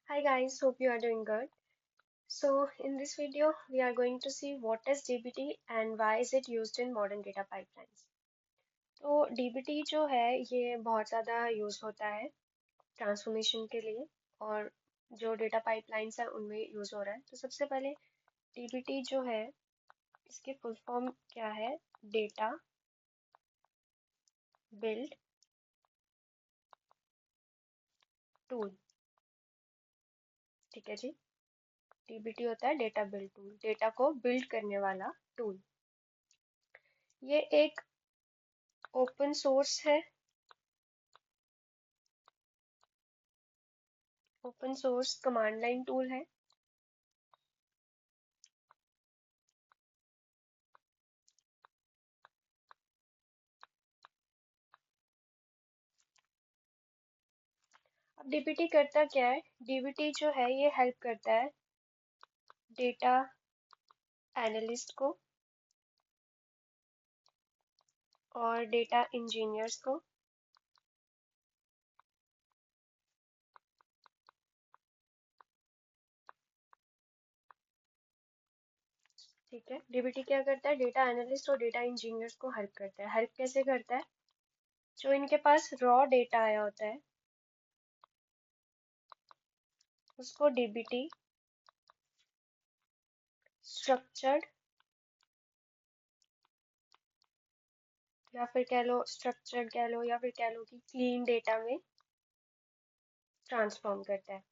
Hi guys, hope you are doing good. So in this video, we are going to see what is DBT and why is it used in modern data pipelines. तो DBT जो है ये बहुत ज़्यादा use होता है transformation के लिए और जो डेटा पाइपलाइंस है उनमें यूज़ हो रहा है। तो सबसे पहले DBT जो है इसकी फुल फॉर्म क्या है? Data build tool. ठीक है जी। DBT होता है डेटा बिल्ड टूल, डेटा को बिल्ड करने वाला टूल। ये एक ओपन सोर्स है, open source command line tool है। अब डीबीटी करता क्या है? डीबीटी जो है ये हेल्प करता है डेटा एनालिस्ट को और डेटा इंजीनियर्स को। ठीक है, डीबीटी क्या करता है? डेटा एनालिस्ट और डेटा इंजीनियर्स को हेल्प करता है। हेल्प कैसे करता है? जो इनके पास रॉ डेटा आया होता है उसको डीबीटी स्ट्रक्चर्ड या फिर कह लो स्ट्रक्चर्ड कह लो या फिर कह लो कि क्लीन डेटा में ट्रांसफॉर्म करता है।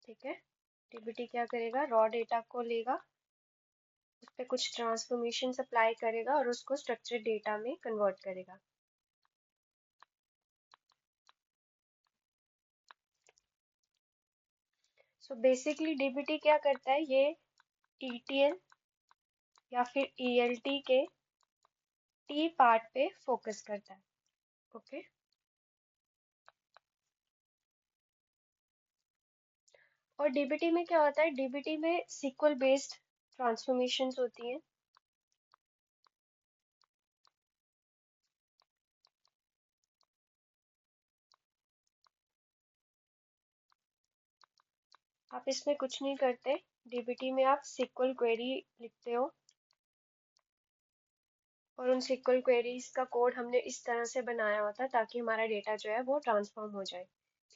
ठीक है, डीबीटी क्या करेगा? रॉ डेटा को लेगा, उस पर कुछ ट्रांसफॉर्मेशन अप्लाई करेगा और उसको स्ट्रक्चर्ड डेटा में कन्वर्ट करेगा। सो बेसिकली डीबीटी क्या करता है? ये ईटीएल या फिर ईएलटी के टी पार्ट पे फोकस करता है। ओके, और डीबीटी में क्या होता है? डीबीटी में सीक्वल बेस्ड ट्रांसफॉर्मेशंस होती हैं। आप इसमें कुछ नहीं करते, डीबीटी में आप सीक्वल क्वेरी लिखते हो और उन सीक्वल क्वेरीज का कोड हमने इस तरह से बनाया होता है ताकि हमारा डेटा जो है वो ट्रांसफॉर्म हो जाए,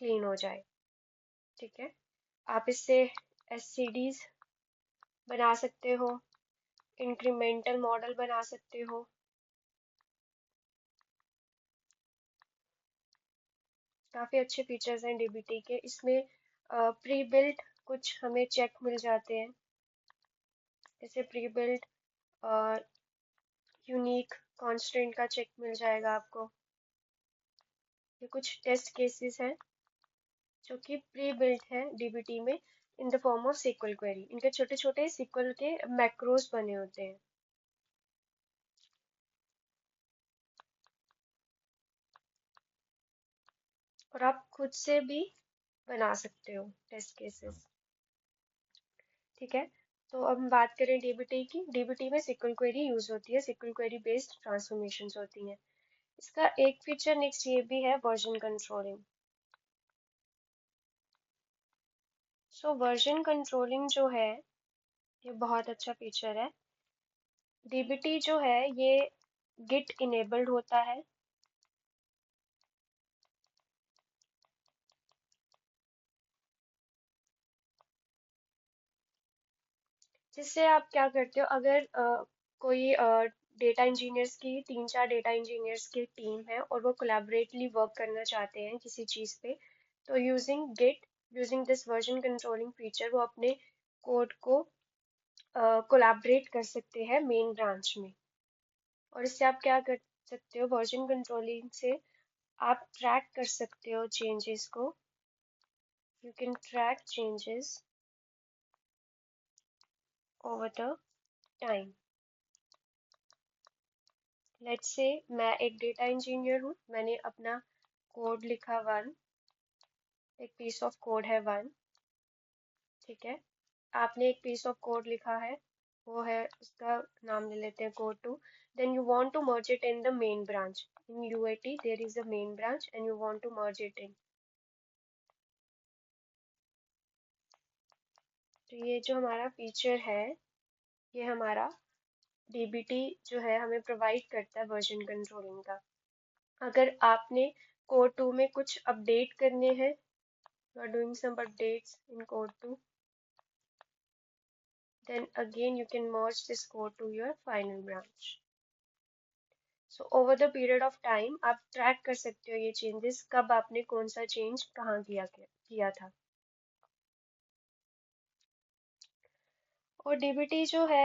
क्लीन हो जाए। ठीक है, आप इससे एससीडीज बना सकते हो, इंक्रीमेंटल मॉडल बना सकते हो। काफ़ी अच्छे फीचर्स हैं डीबीटी के। इसमें प्री बिल्ट कुछ हमें चेक मिल जाते हैं, जैसे प्री बिल्ट यूनिक कॉन्स्टेंट का चेक मिल जाएगा आपको। ये कुछ टेस्ट केसेस हैं जो कि प्री बिल्ट है डीबीटी में in the form of SQL query. इनके छोटे छोटे सीक्वल के मैक्रोस बने होते हैं और आप खुद से भी बना सकते हो टेस्ट केसेस। ठीक है, तो अब हम बात करें डीबीटी की। डीबीटी में सीक्वल क्वेरी यूज होती है, सीक्वल क्वेरी बेस्ड ट्रांसफॉर्मेशंस होती हैं। इसका एक फीचर नेक्स्ट ये भी है, वर्जन कंट्रोलिंग। सो वर्जन कंट्रोलिंग जो है ये बहुत अच्छा फीचर है। डीबीटी जो है ये गिट इनेबल्ड होता है, जिससे आप क्या करते हो? अगर कोई डेटा इंजीनियर्स की, तीन चार डेटा इंजीनियर्स की टीम है और वो कोलैबोरेटली वर्क करना चाहते हैं किसी चीज़ पे, तो using git, using this version controlling feature, वो अपने कोड को कोलैबोरेट कर सकते हैं मेन ब्रांच में। और इससे आप क्या कर सकते हो? वर्जन कंट्रोलिंग से आप ट्रैक कर सकते हो चेंजेस को। You can track changes over the time. Let's say मैं एक डेटा इंजीनियर हूँ, मैंने अपना कोड लिखा वन, एक पीस ऑफ कोड है वन। ठीक है, आपने एक पीस ऑफ कोड लिखा है, वो है, उसका नाम ले लेते हैं code two. Then you want to merge it in the main branch. In UAT there is a main branch and you want to merge it in. तो ये जो हमारा फीचर है, ये हमारा डीबीटी जो है हमें प्रोवाइड करता है वर्जन कंट्रोलिंग का। अगर आपने कोड 2 में कुछ अपडेट करने हैं, you are doing some updates in code 2, then again you can merge this code to your final branch. So over the period of time आप ट्रैक कर सकते हो ये चेंजेस, कब आपने कौन सा चेंज कहाँ किया था। और डीबीटी जो है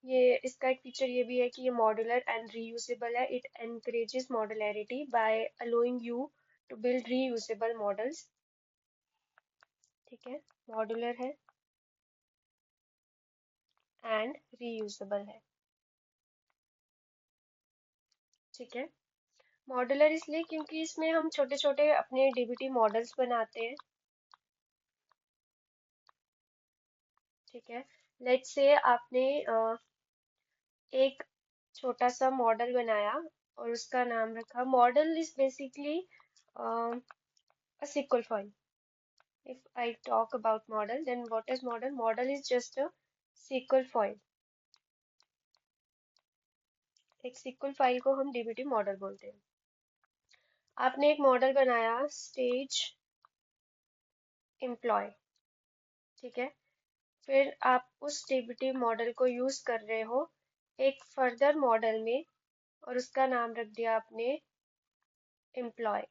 ये इसका एक फीचर ये भी है कि ये मॉड्यूलर एंड रीयूजेबल है। It encourages modularity by allowing you to build reusable models. ठीक है, मॉड्यूलर है एंड रीयूजेबल है। ठीक है, मॉड्यूलर इसलिए क्योंकि इसमें हम छोटे छोटे अपने डीबीटी मॉडल्स बनाते हैं। ठीक है, लेट्स से आपने एक छोटा सा मॉडल बनाया और उसका नाम रखा, model is basically a SQL file. If I talk about model, then what is model? Model is just a SQL file. एक SQL फाइल को हम डीबीटी मॉडल बोलते हैं। आपने एक मॉडल बनाया स्टेज एम्प्लॉय। ठीक है, फिर आप उस डीबीटी मॉडल को यूज कर रहे हो एक फर्दर मॉडल में और उसका नाम रख दिया आपने एम्प्लॉय।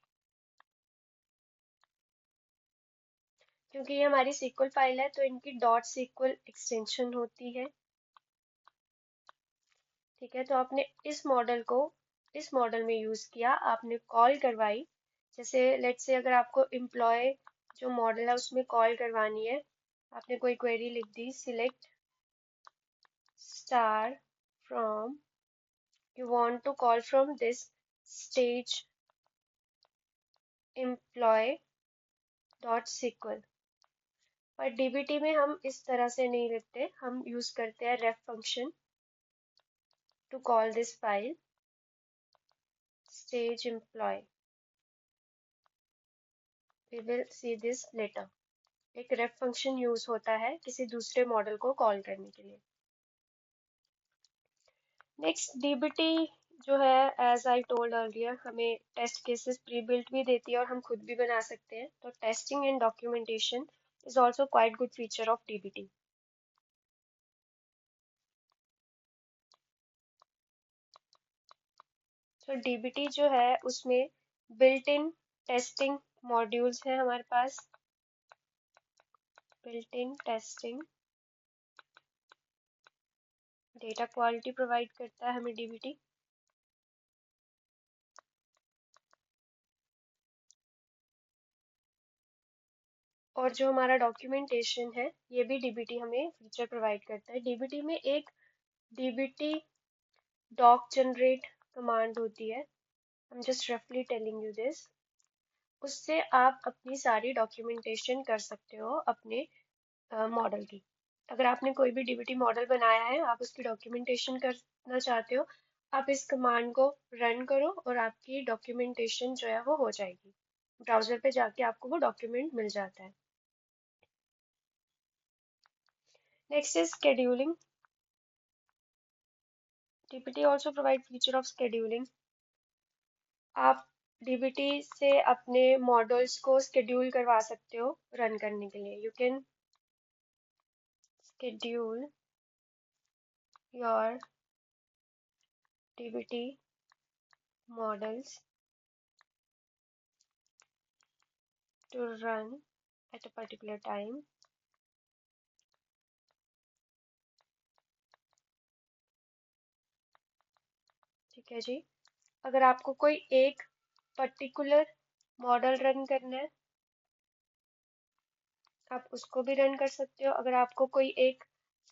क्योंकि ये हमारी SQL फाइल है तो इनकी डॉट SQL एक्सटेंशन होती है। ठीक है, तो आपने इस मॉडल में यूज किया, आपने कॉल करवाई। जैसे लेट्स से अगर आपको एम्प्लॉय जो मॉडल है उसमें कॉल करवानी है, आपने कोई क्वेरी लिख दी, select star from, you want to call from this stage employ dot SQL। पर डीबीटी में हम इस तरह से नहीं लिखते, हम यूज करते हैं ref function to call this file stage employee. We will see this later. एक रेफ फंक्शन यूज होता है किसी दूसरे मॉडल को कॉल करने के लिए। नेक्स्ट डीबीटी जो है, एज आई टोल्ड अर्लियर, हमें टेस्ट केसेस प्री बिल्ट भी देती है और हम खुद भी बना सकते हैं। तो testing and documentation is also quite good feature of DBT. तो डीबीटी जो है उसमें बिल्ट इन टेस्टिंग मॉड्यूल्स हैं हमारे पास। Built in testing data quality provide करता है हमें डीबीटी। और जो हमारा डॉक्यूमेंटेशन है ये भी डीबीटी हमें फीचर प्रोवाइड करता है। डीबीटी में एक डीबीटी डॉक जनरेट कमांड होती है, आई एम जस्ट रफली टेलिंग यू दिस। उससे आप अपनी सारी डॉक्यूमेंटेशन कर सकते हो अपने मॉडल की। अगर आपने कोई भी डीबीटी मॉडल बनाया है, आप उसकी डॉक्यूमेंटेशन करना चाहते हो, आप इस कमांड को रन करो और आपकी डॉक्यूमेंटेशन जो है वो हो जाएगी। ब्राउजर पे जाके आपको वो डॉक्यूमेंट मिल जाता है। Next is scheduling. DBT also provide feature of scheduling. आप डीबीटी से अपने मॉडल्स को स्केड्यूल करवा सकते हो रन करने के लिए। You can schedule your DBT models to run at a particular time. ठीक है जी, अगर आपको कोई एक पर्टिकुलर मॉडल रन करना है, आप उसको भी रन कर सकते हो। अगर आपको कोई एक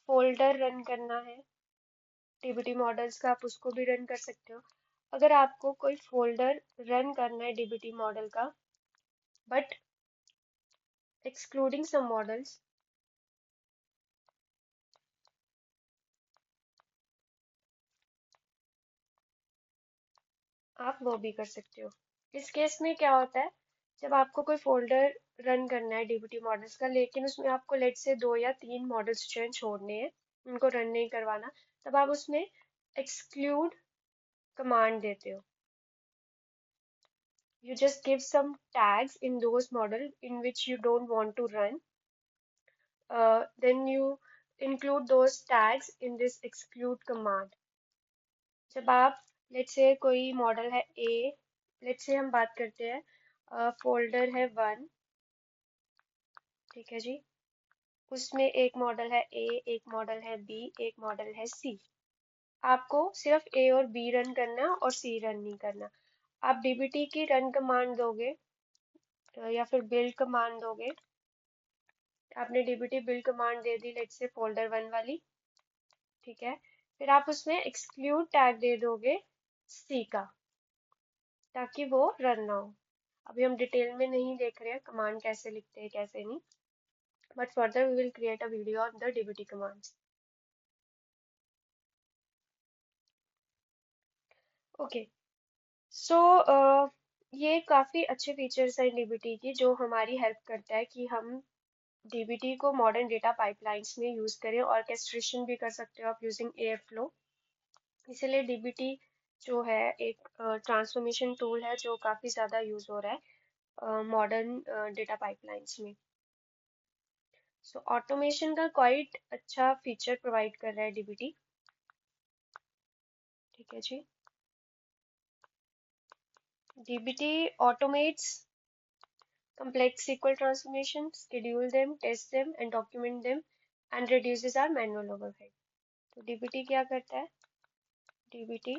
फोल्डर रन करना है डीबीटी मॉडल्स का, आप उसको भी रन कर सकते हो। अगर आपको कोई फोल्डर रन करना है डीबीटी मॉडल का बट excluding some models, आप वो भी कर सकते हो। इस केस में क्या होता है, जब आपको कोई फोल्डर रन करना है डीबीटी मॉडल्स का, लेकिन उसमें आपको लेट से 2 या 3 मॉडल्स जो है छोड़ने हैं, उनको रन नहीं करवाना, तब आप उसमें एक्सक्लूड कमांड देते हो. You just give some tags in those model in which you don't want to run. Then you include those tags in this exclude command. जब आप let's say कोई मॉडल है A, let's say हम बात करते हैं फोल्डर है 1, ठीक है जी, उसमें एक मॉडल है A, एक मॉडल है B, एक मॉडल है C. आपको सिर्फ A और B रन करना और C रन नहीं करना. आप डीबीटी की रन कमांड दोगे या फिर बिल्ड कमांड दोगे. आपने DBT build command they the let's say folder 1 वाली, ठीक है. फिर आप उसमें एक्सक्लूड टैग दे दोगे सी का, ताकि वो रन ना हो. अभी हम डिटेल में नहीं देख रहे हैं कमांड कैसे लिखते हैं कैसे नहीं, but further we will create a video on the DBT commands. Okay. So ये काफी अच्छे फीचर्स हैं डीबीटी की, जो हमारी हेल्प करता है कि हम डीबीटी को मॉडर्न डेटा पाइपलाइंस में यूज करें. ऑर्केस्ट्रेशन भी कर सकते हो आप यूजिंग एयरफ्लो. इसीलिए डीबीटी जो है एक ट्रांसफॉर्मेशन टूल है जो काफी ज्यादा यूज हो रहा है मॉडर्न डेटा पाइपलाइंस में. सो ऑटोमेशन का क्वाइट अच्छा फीचर प्रोवाइड कर रहा है डीबीटी, ठीक है जी. DBT automates complex SQL transformation, schedule them, test them and document them and reduces our manual overhead. तो डीबीटी क्या करता है? DBT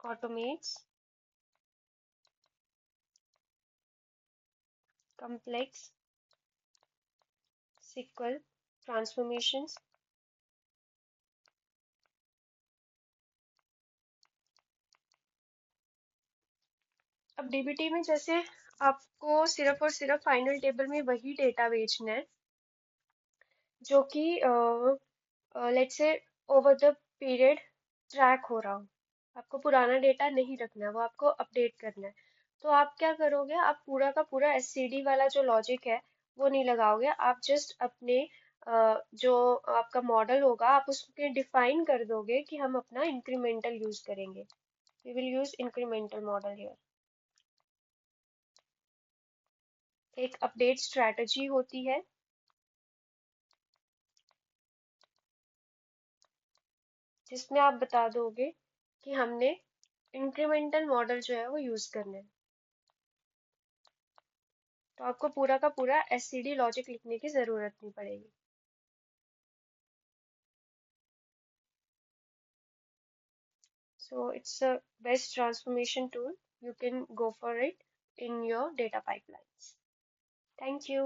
automates complex SQL transformations. अब डीबीटी में जैसे आपको सिर्फ और सिर्फ फाइनल टेबल में वही डेटा बेचना है जो कि let's say over the period track हो रहा हो. आपको पुराना डेटा नहीं रखना है, वो आपको अपडेट करना है. तो आप क्या करोगे, आप पूरा का पूरा एससीडी वाला जो लॉजिक है वो नहीं लगाओगे. आप जस्ट अपने जो आपका मॉडल होगा आप उसके डिफाइन कर दोगे कि हम अपना इंक्रीमेंटल यूज करेंगे. We will use incremental model here. एक अपडेट स्ट्रेटजी होती है जिसमें आप बता दोगे कि हमने इंक्रीमेंटल मॉडल जो है वो यूज करना है. तो आपको पूरा का पूरा एससीडी लॉजिक लिखने की जरूरत नहीं पड़ेगी. So it's a best transformation tool. You can go for it in your data pipelines. Thank you.